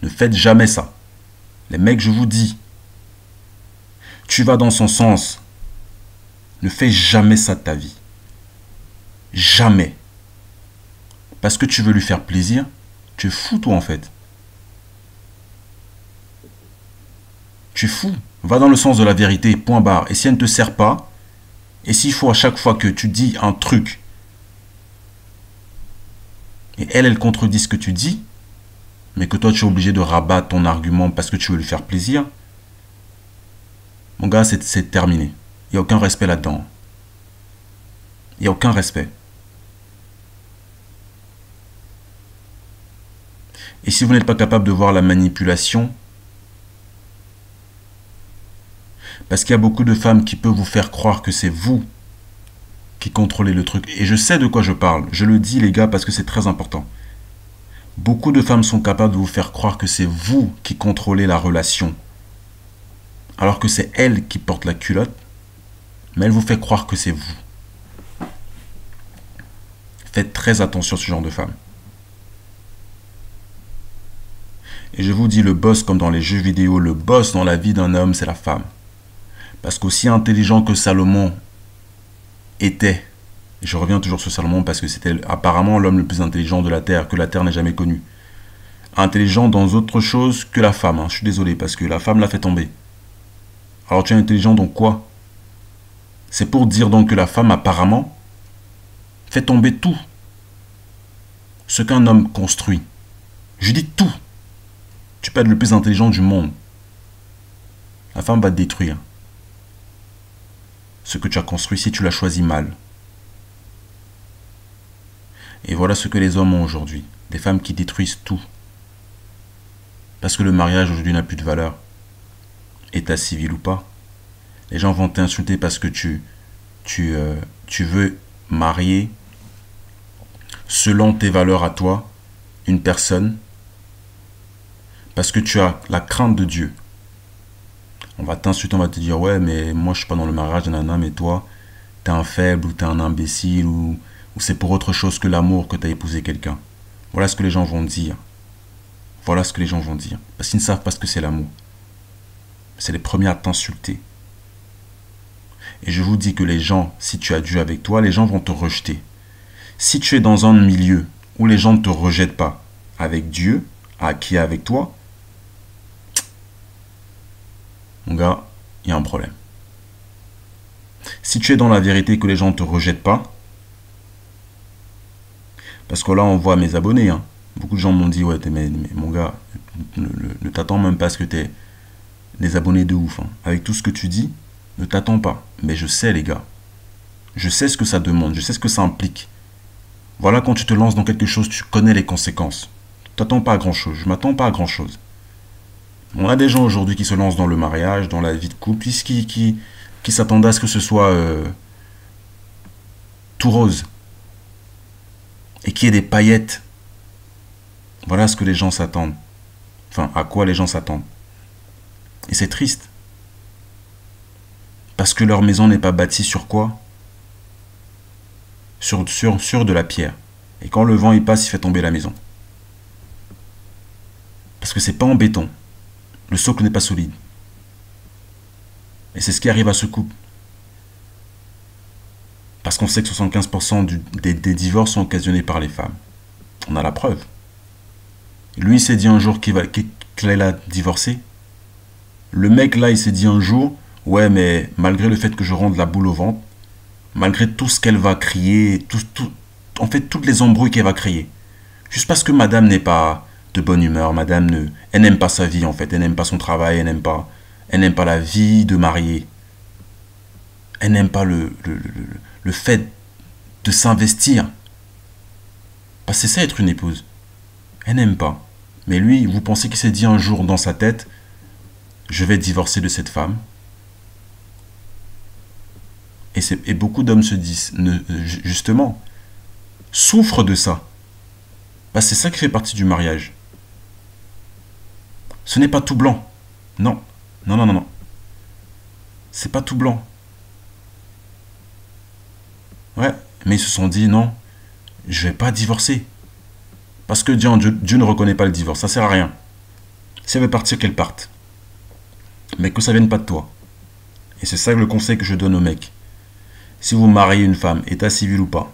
Ne faites jamais ça. Les mecs, je vous dis, tu vas dans son sens. Ne fais jamais ça de ta vie. Jamais. Parce que tu veux lui faire plaisir, tu es fou toi en fait. Tu es fou. Va dans le sens de la vérité, point barre. Et si elle ne te sert pas, et s'il faut à chaque fois que tu dis un truc, et elle contredit ce que tu dis, mais que toi tu es obligé de rabattre ton argument parce que tu veux lui faire plaisir, mon gars, c'est terminé. Il n'y a aucun respect là-dedans. Il n'y a aucun respect. Et si vous n'êtes pas capable de voir la manipulation, parce qu'il y a beaucoup de femmes qui peuvent vous faire croire que c'est vous qui contrôlez le truc. Et je sais de quoi je parle. Je le dis les gars parce que c'est très important. Beaucoup de femmes sont capables de vous faire croire que c'est vous qui contrôlez la relation. alors que c'est elle qui porte la culotte, mais elle vous fait croire que c'est vous. Faites très attention à ce genre de femme. Et je vous dis, le boss, comme dans les jeux vidéo, le boss dans la vie d'un homme, c'est la femme. Parce qu'aussi intelligent que Salomon était, et je reviens toujours sur Salomon parce que c'était apparemment l'homme le plus intelligent de la Terre, que la Terre n'ait jamais connu. Intelligent dans autre chose que la femme, hein. Je suis désolé, parce que la femme l'a fait tomber. Alors tu es intelligent dans quoi? C'est pour dire donc que la femme, apparemment, fait tomber tout ce qu'un homme construit. Je dis tout. Tu peux être le plus intelligent du monde. La femme va te détruire ce que tu as construit si tu l'as choisi mal. Et voilà ce que les hommes ont aujourd'hui. Des femmes qui détruisent tout. Parce que le mariage aujourd'hui n'a plus de valeur. État civil ou pas. Les gens vont t'insulter parce que tu veux marier selon tes valeurs à toi une personne parce que tu as la crainte de Dieu. On va t'insulter, on va te dire ouais mais moi je suis pas dans le mariage, nanana, mais toi t'es un faible ou t'es un imbécile ou c'est pour autre chose que l'amour que t'as épousé quelqu'un. Voilà ce que les gens vont dire. Voilà ce que les gens vont dire. Parce qu'ils ne savent pas ce que c'est l'amour. C'est les premiers à t'insulter. Et je vous dis que les gens, si tu as Dieu avec toi, les gens vont te rejeter. Si tu es dans un milieu où les gens ne te rejettent pas avec Dieu, qui est avec toi, mon gars, il y a un problème. Si tu es dans la vérité et que les gens ne te rejettent pas, parce que là on voit mes abonnés, hein, beaucoup de gens m'ont dit, ouais, mais mon gars, ne t'attends même pas à ce que tu aies des abonnés de ouf. Hein. Avec tout ce que tu dis, ne t'attends pas. Mais je sais les gars, je sais ce que ça demande, je sais ce que ça implique. Voilà, quand tu te lances dans quelque chose, tu connais les conséquences. Tu t'attends pas à grand chose, je m'attends pas à grand chose. On a des gens aujourd'hui qui se lancent dans le mariage, dans la vie de couple, qui s'attendaient à ce que ce soit tout rose. Et qu'il y ait des paillettes. Voilà ce que les gens s'attendent. Enfin, à quoi les gens s'attendent. Et c'est triste. Parce que leur maison n'est pas bâtie sur quoi? Sur de la pierre. Et quand le vent y passe, il fait tomber la maison. Parce que c'est pas en béton. Le socle n'est pas solide. Et c'est ce qui arrive à ce couple. Parce qu'on sait que 75% des divorces sont occasionnés par les femmes. On a la preuve. Lui, il s'est dit un jour qu'il allait divorcer. Le mec, là, il s'est dit un jour, ouais, mais malgré le fait que je rende la boule au ventre, malgré tout ce qu'elle va crier, en fait, toutes les embrouilles qu'elle va créer, juste parce que madame n'est pas de bonne humeur, elle n'aime pas sa vie, en fait, elle n'aime pas son travail, elle n'aime pas la vie de mariée. Elle n'aime pas le fait de s'investir. Parce que c'est ça être une épouse. Elle n'aime pas. Mais lui, vous pensez qu'il s'est dit un jour dans sa tête, je vais divorcer de cette femme. Et beaucoup d'hommes se disent, justement, souffrent de ça. Parce que c'est ça qui fait partie du mariage. Ce n'est pas tout blanc. Non. Non, non, non, non. C'est pas tout blanc. Ouais, mais ils se sont dit, non, je vais pas divorcer. Parce que Dieu ne reconnaît pas le divorce, ça sert à rien. Si elle veut partir, qu'elle parte. Mais que ça vienne pas de toi. Et c'est ça le conseil que je donne aux mecs. Si vous mariez une femme, état civil ou pas,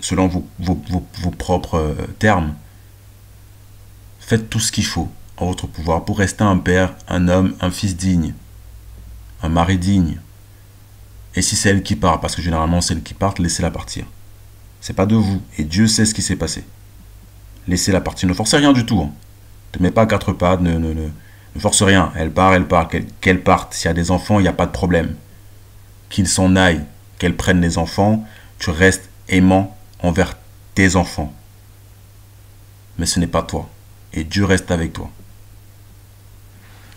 selon vos propres termes, faites tout ce qu'il faut en votre pouvoir pour rester un père, un homme, un fils digne, un mari digne. Et si c'est elle qui part, parce que généralement c'est elle qui part, laissez-la partir. C'est pas de vous. Et Dieu sait ce qui s'est passé. Laissez-la partir. Ne forcez rien du tout. Hein. Ne te mets pas à quatre pattes. Ne force rien. Elle part. Qu'elle parte. S'il y a des enfants, il n'y a pas de problème. Qu'ils s'en aillent. Qu'elle prenne les enfants. Tu restes aimant envers tes enfants. Mais ce n'est pas toi. Et Dieu reste avec toi.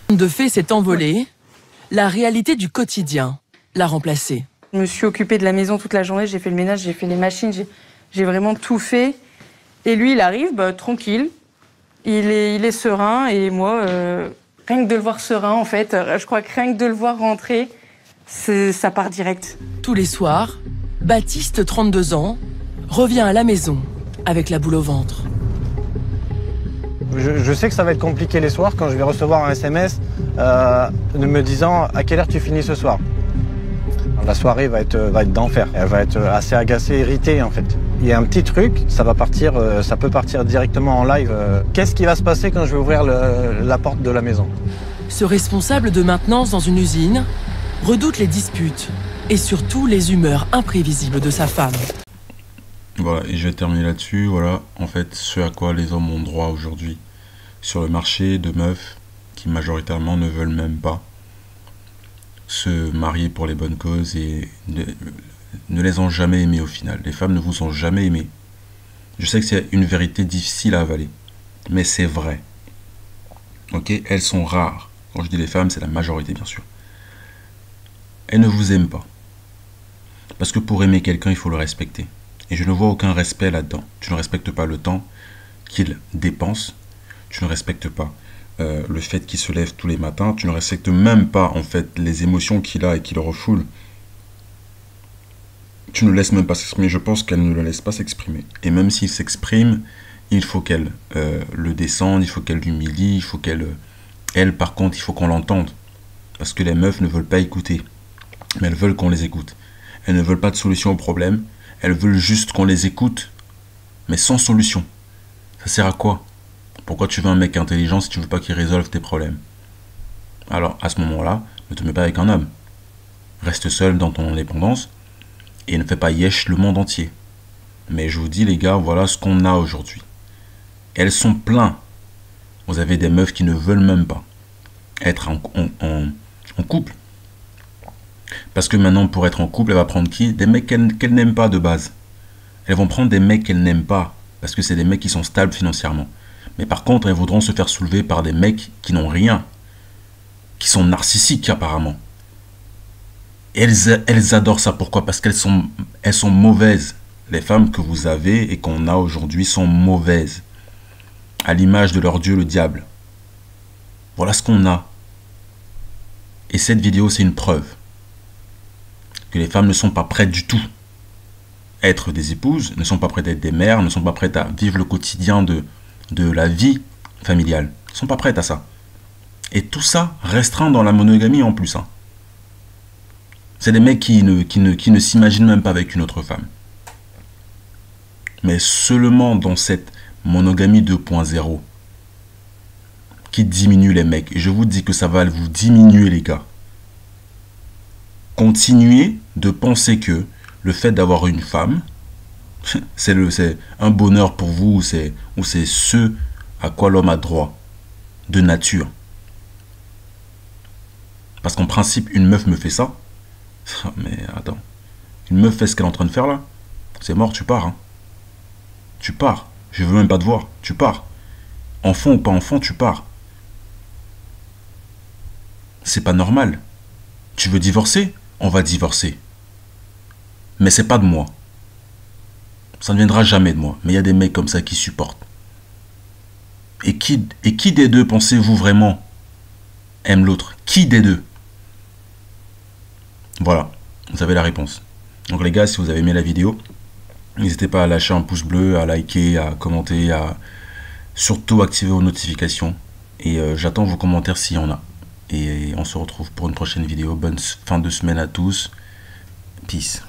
De fait s'est envolé. La réalité du quotidien l'a remplacé. Je me suis occupée de la maison toute la journée, j'ai fait le ménage, j'ai fait les machines, j'ai vraiment tout fait. Et lui, il arrive, tranquille, il est serein, et moi, Rien que de le voir serein, en fait, je crois que rien que de le voir rentrer, ça part direct. Tous les soirs, Baptiste, 32 ans, revient à la maison avec la boule au ventre. Je sais que ça va être compliqué les soirs quand je vais recevoir un SMS me disant à quelle heure tu finis ce soir. La soirée va être d'enfer. Elle va être assez agacée, irritée en fait. Il y a un petit truc, ça peut partir directement en live. Qu'est-ce qui va se passer quand je vais ouvrir la porte de la maison? Ce responsable de maintenance dans une usine redoute les disputes et surtout les humeurs imprévisibles de sa femme. Voilà, et je vais terminer là-dessus. Voilà, en fait, ce à quoi les hommes ont droit aujourd'hui sur le marché de meufs qui majoritairement ne veulent même pas se marier pour les bonnes causes et ne les ont jamais aimés au final. Les femmes ne vous ont jamais aimé. Je sais que c'est une vérité difficile à avaler, mais c'est vrai. Ok, elles sont rares. Quand je dis les femmes, c'est la majorité bien sûr. Elles ne vous aiment pas. Parce que pour aimer quelqu'un, il faut le respecter. Et je ne vois aucun respect là-dedans. Tu ne respectes pas le temps qu'il dépense. Tu ne respectes pas le fait qu'il se lève tous les matins. Tu ne respectes même pas en fait les émotions qu'il a et qu'il refoule. Tu ne laisses même pas s'exprimer. Je pense qu'elle ne le laisse pas s'exprimer. Et même s'il s'exprime, il faut qu'elle le descende, il faut qu'elle l'humilie, il faut qu'elle... Elle, par contre, il faut qu'on l'entende. Parce que les meufs ne veulent pas écouter. Mais elles veulent qu'on les écoute. Elles ne veulent pas de solution au problème. Elles veulent juste qu'on les écoute, mais sans solution. Ça sert à quoi? Pourquoi tu veux un mec intelligent si tu veux pas qu'il résolve tes problèmes? Alors, à ce moment-là, ne te mets pas avec un homme. Reste seul dans ton indépendance et ne fais pas yesh le monde entier. Mais je vous dis, les gars, voilà ce qu'on a aujourd'hui. Elles sont pleines. Vous avez des meufs qui ne veulent même pas être en couple. Parce que maintenant, pour être en couple, elle va prendre qui? Des mecs qu'elle n'aime pas de base. Elles vont prendre des mecs qu'elles n'aiment pas. Parce que c'est des mecs qui sont stables financièrement. Mais par contre, elles voudront se faire soulever par des mecs qui n'ont rien. Qui sont narcissiques apparemment. Et elles adorent ça. Pourquoi? Parce qu'elles sont mauvaises. Les femmes que vous avez et qu'on a aujourd'hui sont mauvaises. À l'image de leur dieu, le diable. Voilà ce qu'on a. Et cette vidéo, c'est une preuve que les femmes ne sont pas prêtes du tout à être des épouses, ne sont pas prêtes à être des mères, ne sont pas prêtes à vivre le quotidien de la vie familiale. Elles ne sont pas prêtes à ça. Et tout ça restreint dans la monogamie en plus. Hein. C'est des mecs qui ne s'imaginent même pas avec une autre femme. Mais seulement dans cette monogamie 2.0 qui diminue les mecs. Et je vous dis que ça va vous diminuer les gars. Continuez de penser que le fait d'avoir une femme, c'est un bonheur pour vous, ou c'est ce à quoi l'homme a droit, de nature. Parce qu'en principe, une meuf me fait ça. Mais attends, une meuf fait ce qu'elle est en train de faire là, c'est mort, tu pars. Hein. Tu pars, je veux même pas te voir, tu pars. Enfant ou pas enfant, tu pars. C'est pas normal. Tu veux divorcer? On va divorcer. Mais c'est pas de moi. Ça ne viendra jamais de moi. Mais il y a des mecs comme ça qui supportent. Et qui des deux, pensez-vous vraiment, aime l'autre? Qui des deux? Voilà, vous avez la réponse. Donc les gars, si vous avez aimé la vidéo, n'hésitez pas à lâcher un pouce bleu, à liker, à commenter, à surtout activer vos notifications. Et j'attends vos commentaires s'il y en a. Et on se retrouve pour une prochaine vidéo. Bonne fin de semaine à tous. Peace.